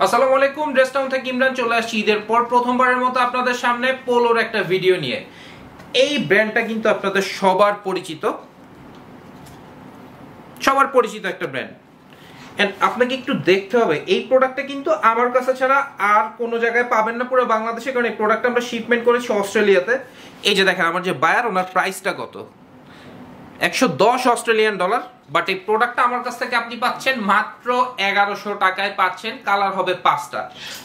আসসালামু আলাইকুম, dress town থেকে ইমরান চলে আসছি ঈদের পর প্রথমবারের মতো আপনাদের সামনে পোলোর একটা ভিডিও নিয়ে। এই ব্র্যান্ডটা কিন্তু আপনাদের সবার পরিচিত একটা ব্র্যান্ড। এন্ড আপনাকে একটু দেখতে হবে এই প্রোডাক্টটা কিন্তু আমার কাছে ছাড়া আর কোনো জায়গায় পাবেন না পুরো বাংলাদেশে, কারণ এই প্রোডাক্টটা আমরা শিপমেন্ট করেছি অস্ট্রেলিয়াতে। এই যে দেখেন আমার যে বায়ার, ওনার প্রাইসটা কত, $110। বাট এই প্রোডাক্টটা আমার কাছ থেকে আপনি পাচ্ছেন মাত্র 1100 টাকায় পাচ্ছেন। কালার হবে 5টা।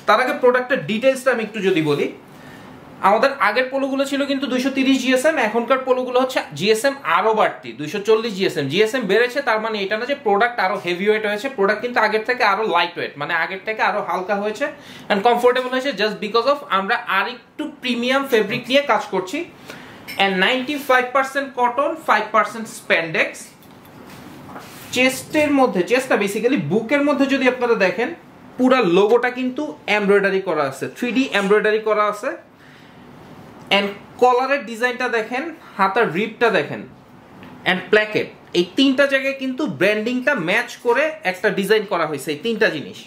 তার আগে প্রোডাক্টের ডিটেইলসটা আমি একটু যদি বলি, আমাদের আগের পোলোগুলো ছিল কিন্তু 230 জিএসএম, এখনকার পোলোগুলো হচ্ছে জিএসএম আরো বাড়তি 240 জিএসএম। জিএসএম বেড়েছে, তার মানে এটা না যে প্রোডাক্ট আরো হেভি ওয়েট হয়েছে, প্রোডাক্ট কিন্তু আগের থেকে আরো লাইট ওয়েট, মানে আগের থেকে আরো হালকা হয়েছে এন্ড কমফোর্টেবল হয়েছে, জাস্ট বিকজ অফ আমরা আর একটু প্রিমিয়াম ফেব্রিক নিয়ে কাজ করছি। and 95% cotton, 5% spandex. চেস্টের মধ্যে, চেস্টটা বেসিক্যালি বুকের মধ্যে যদি আপনারা দেখেন, পুরো লোগোটা কিন্তু এমব্রয়ডারি করা আছে, 3D এমব্রয়ডারি করা আছে। এন্ড কলারের ডিজাইনটা দেখেন, হাতার রিপটা দেখেন এন্ড প্ল্যাকেট, এই তিনটা জায়গায় কিন্তু ব্র্যান্ডিংটা ম্যাচ করে একটা ডিজাইন করা হয়েছে, এই তিনটা জিনিস।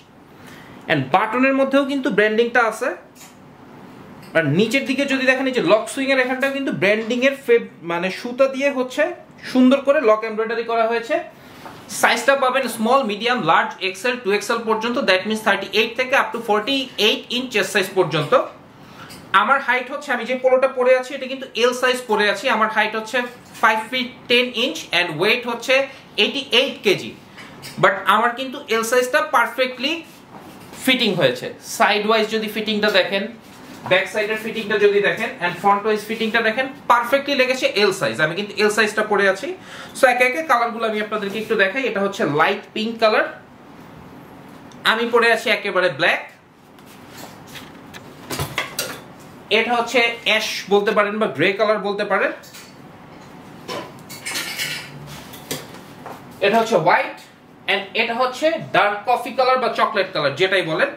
এন্ড বাটনের মধ্যেও কিন্তু ব্র্যান্ডিংটা আছে। আর নিচের দিকে যদি দেখেন, এই যে লক সুইং এর এখানটাও কিন্তু ব্র্যান্ডিং এর মানে সুতা দিয়ে হচ্ছে সুন্দর করে লক এমব্রয়ডারি করা হয়েছে। সাইজটা পাবেন small, medium, large, Excel, 2XL পর্যন্ত, দ্যাট মিন্স 38 থেকে up to 48 inch chest size পর্যন্ত। আমার হাইট হচ্ছে, আমি যে পোলোটা পরে আছি এটা কিন্তু এল সাইজ পরে আছি, আমার হাইট হচ্ছে 5 ফিট 10 ইঞ্চ এন্ড ওয়েট হচ্ছে 88 কেজি। বাট আমার কিন্তু এল সাইজটা পারফেক্টলি ফিটিং হয়েছে। সাইড ওয়াইজ যদি ফিটিংটা দেখেন, ব্যাক সাইডের ফিটিংটা যদি দেখেন এন্ড ফ্রন্ট ওয়াইজ ফিটিংটা দেখেন, পারফেক্টলি লেগেছে এল সাইজ। আমি কিন্তু এল সাইজটা পরে আছি। সো একে একে কালারগুলো আমি আপনাদেরকে একটু দেখাই। এটা হচ্ছে লাইট পিঙ্ক কালার, আমি পরে আছি একেবারে ব্ল্যাক। এটা হচ্ছে অ্যাশ বলতে পারেন বা গ্রে কালার বলতে পারেন। এটা হচ্ছে হোয়াইট এন্ড এটা হচ্ছে ডার্ক কফি কালার বা চকলেট কালার, যেটাই বলেন।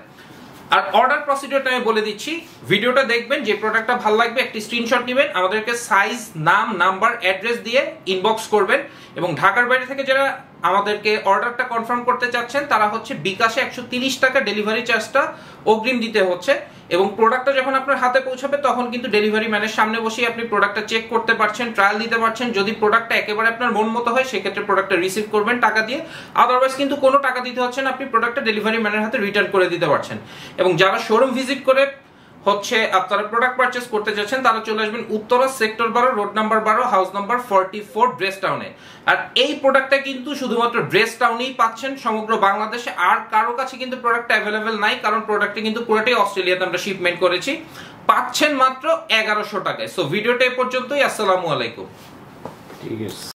আর অর্ডার প্রসিডিউরটা আমি বলে দিচ্ছি, ভিডিওটা দেখবেন, যে প্রোডাক্টটা ভালো লাগবে একটি স্ক্রিনশট নেবেন, আমাদেরকে সাইজ, নাম, নাম্বার, অ্যাড্রেস দিয়ে ইনবক্স করবেন। এবং ঢাকার বাইরে থেকে যারা আমাদেরকে অর্ডারটা কনফার্ম করতে চাচ্ছেন, তারা হচ্ছে বিকাশে 130 টাকা ডেলিভারি চার্জটা অগ্রিম দিতে হচ্ছে। এবং প্রোডাক্টটা যখন আপনার হাতে পৌঁছাবে তখন কিন্তু ডেলিভারি ম্যানের সামনে বসে আপনি প্রোডাক্টটা চেক করতে পারছেন, ট্রায়াল দিতে পারছেন। যদি প্রোডাক্টটা একেবারে আপনার মন মতো হয়, সেক্ষেত্রে প্রোডাক্টটা রিসিভ করবেন টাকা দিয়ে, আদারওয়াইজ কিন্তু কোনো টাকা দিতে হচ্ছে না, আপনি প্রোডাক্টটা ডেলিভারি ম্যানের হাতে রিটার্ন করে দিতে পারছেন। এবং যারা শোরুম ভিজিট করে হচ্ছে আপনারা প্রোডাক্ট পারচেজ করতে যাচ্ছেন, তারা চলে আসবেন Uttara sector 12, road number 12, house number 44, dress টাউনে। আর এই প্রোডাক্টটা কিন্তু শুধুমাত্র ড্রেস টাউনেই পাচ্ছেন, সমগ্র বাংলাদেশে আর কারো কাছে কিন্তু প্রোডাক্টটা অ্যাভেলেবেল নাই, কারণ প্রোডাক্টটা কিন্তু পুরোটাই অস্ট্রেলিয়াতে আমরা শিপমেন্ট করেছি। পাচ্ছেন মাত্র 1100 টাকায়। সো ভিডিওটা এই পর্যন্তই। আসসালামু আলাইকুম। ঠিক আছে।